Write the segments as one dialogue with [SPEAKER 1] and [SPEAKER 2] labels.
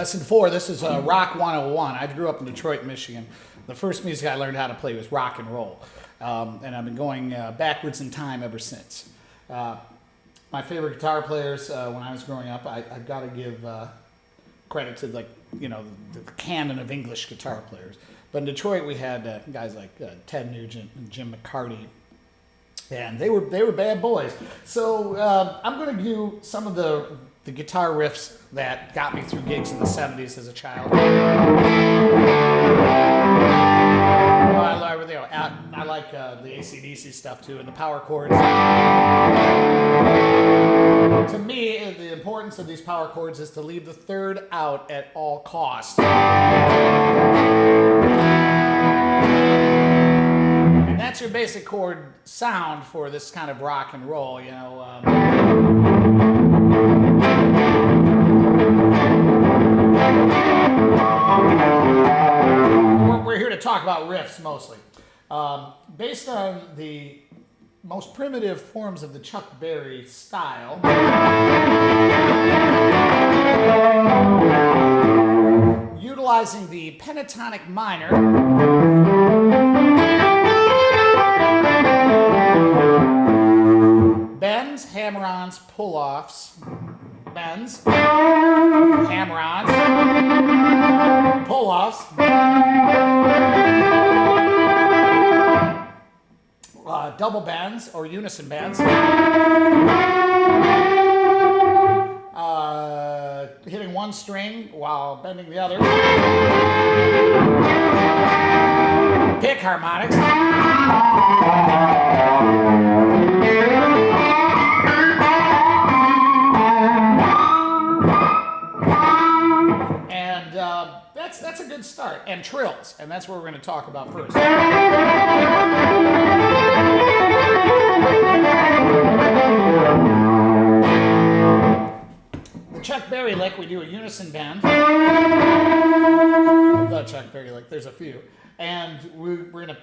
[SPEAKER 1] Lesson 4, this is Rock 101. I grew up in Detroit, Michigan. The first music I learned how to play was rock and roll. And I've been going backwards in time ever since. My favorite guitar players when I was growing up, I've got to give credit to, like, you know, the canon of English guitar players. But in Detroit, we had guys like Ted Nugent and Jim McCarty. And they were bad boys. So I'm going to do some of the guitar riffs that got me through gigs in the 70s as a child. I like the AC/DC stuff too, and the power chords. To me, the importance of these power chords is to leave the third out at all costs. And that's your basic chord sound for this kind of rock and roll, you know. We're here to talk about riffs mostly. Based on the most primitive forms of the Chuck Berry style, utilizing the pentatonic minor, bends, hammer-ons, pull-offs, bends, hammer-ons, pull-offs, double bends or unison bends, hitting one string while bending the other, pick harmonics, and that's a good start. And trills, and that's what we're going to talk about first. The Chuck Berry lick, we do a unison bend. The Chuck Berry lick, there's a few. And we're going to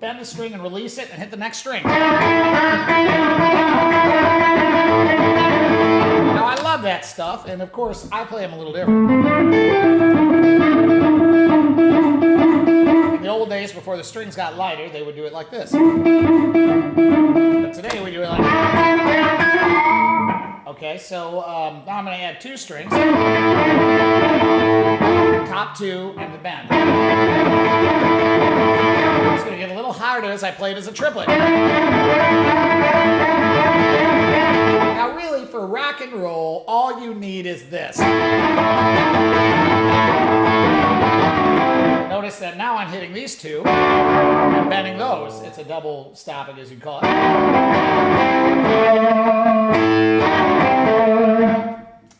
[SPEAKER 1] bend the string and release it and hit the next string. Now, I love that stuff, and of course, I play them a little different. In the old days, before the strings got lighter, they would do it like this. But today, we do it like that. Okay, so now I'm going to add two strings. Top two and the bend. It's going to get a little harder as I play it as a triplet. Now really, for rock and roll, all you need is this. Notice that now I'm hitting these two and bending those. It's a double stopping, as you call it.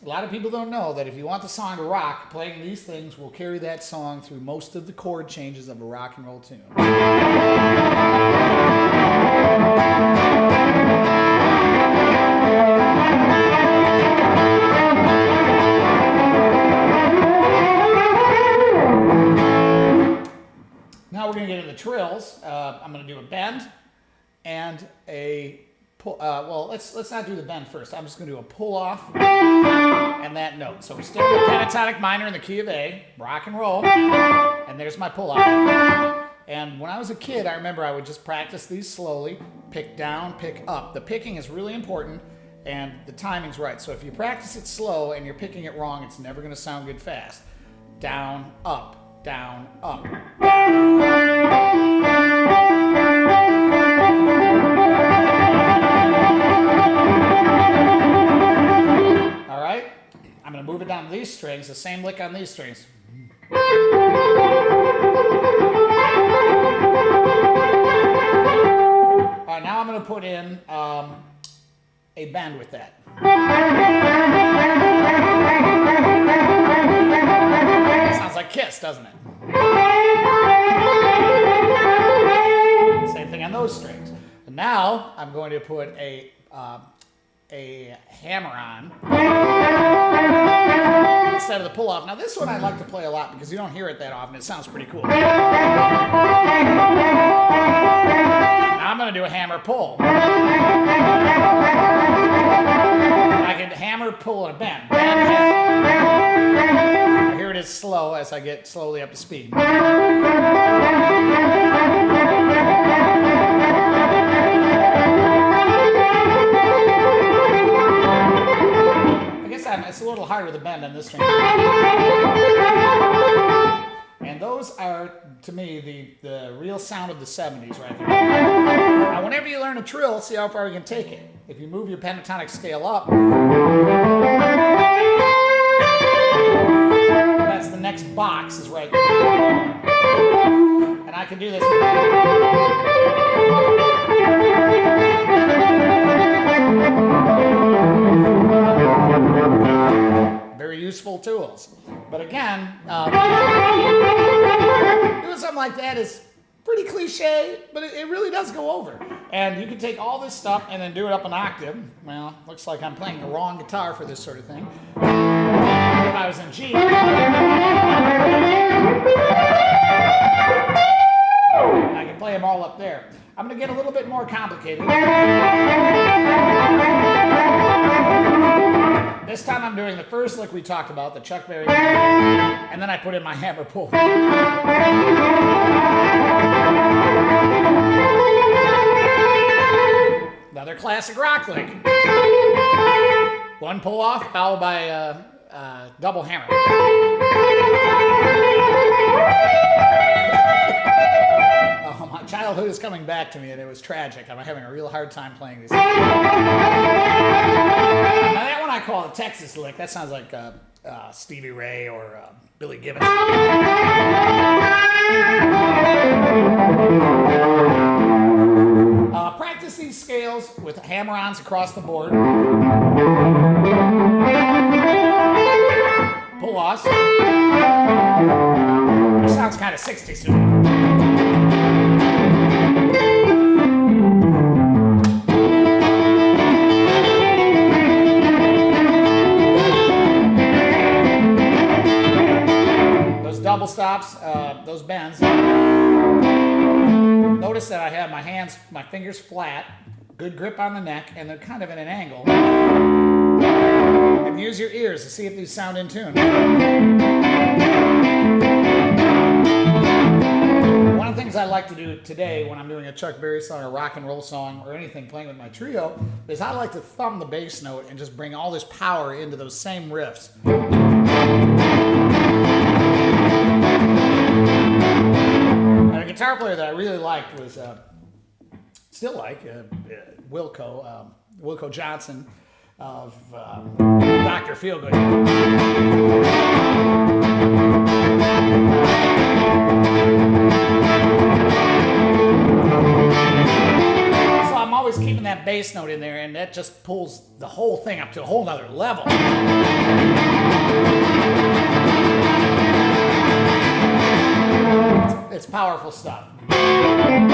[SPEAKER 1] A lot of people don't know that if you want the song to rock, playing these things will carry that song through most of the chord changes of a rock and roll tune. Now we're going to get into the trills. I'm going to do a bend and a pull. Well, let's not do the bend first. I'm just going to do a pull off and that note. So we stick with the pentatonic minor in the key of A, rock and roll, and there's my pull off. And when I was a kid, I remember I would just practice these slowly, pick down, pick up. The picking is really important, and the timing's right. So if you practice it slow and you're picking it wrong, it's never going to sound good fast. Down, up, down, up. All right, I'm going to move it down to these strings, the same lick on these strings. All right, now I'm going to put in a bend with that. Sounds like Kiss, doesn't it? Same thing on those strings. And now I'm going to put a hammer-on instead of the pull-off. Now this one I like to play a lot because you don't hear it that often. It sounds pretty cool. Now I'm going to do a hammer pull. I can hammer, pull, and a bend. Bend, is slow as I get slowly up to speed. It's a little harder to bend on this string. And those are, to me, the real sound of the 70s right there. Now, whenever you learn a trill, see how far you can take it. If you move your pentatonic scale up, that's the next box is right there. And I can do this. Very useful tools. But again, doing something like that is pretty cliche, but it really does go over. And you can take all this stuff and then do it up an octave. Well, looks like I'm playing the wrong guitar for this sort of thing. If I was in G, I can play them all up there. I'm going to get a little bit more complicated. This time I'm doing the first lick we talked about, the Chuck Berry, and then I put in my hammer pull. Another classic rock lick. One pull off, followed by a double hammer. Oh, my childhood is coming back to me, and it was tragic. I'm having a real hard time playing these. Now that one I call a Texas lick. That sounds like Stevie Ray or Billy Gibbons. Practice these scales with hammer-ons across the board. Pull-offs. It sounds kind of 60s to me. Double stops, those bends. Notice that I have my fingers flat, good grip on the neck, and they're kind of in an angle. And use your ears to see if these sound in tune. One of the things I like to do today when I'm doing a Chuck Berry song, a rock and roll song, or anything playing with my trio, is I like to thumb the bass note and just bring all this power into those same riffs. And a guitar player that I really liked was, still like, Wilco Johnson of Dr. Feelgood. So I'm always keeping that bass note in there, and that just pulls the whole thing up to a whole nother level. It's powerful stuff. And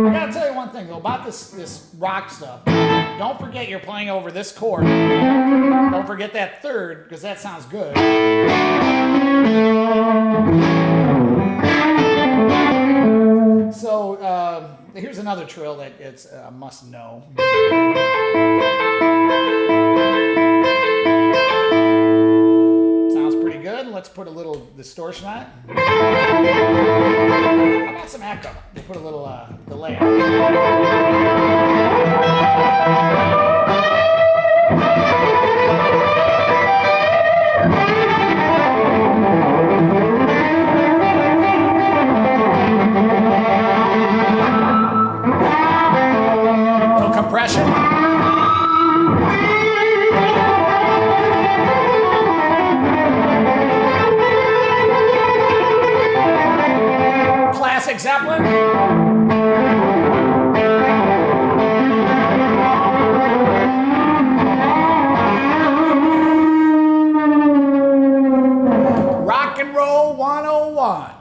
[SPEAKER 1] I gotta tell you one thing though about this rock stuff. Don't forget you're playing over this chord. Don't forget that third, because that sounds good. So here's another trill that it's a must know. Good. Let's put a little distortion on it. How about some echo? We'll put a little delay on it. A little compression. Classic Zeppelin. Rock and Roll 101.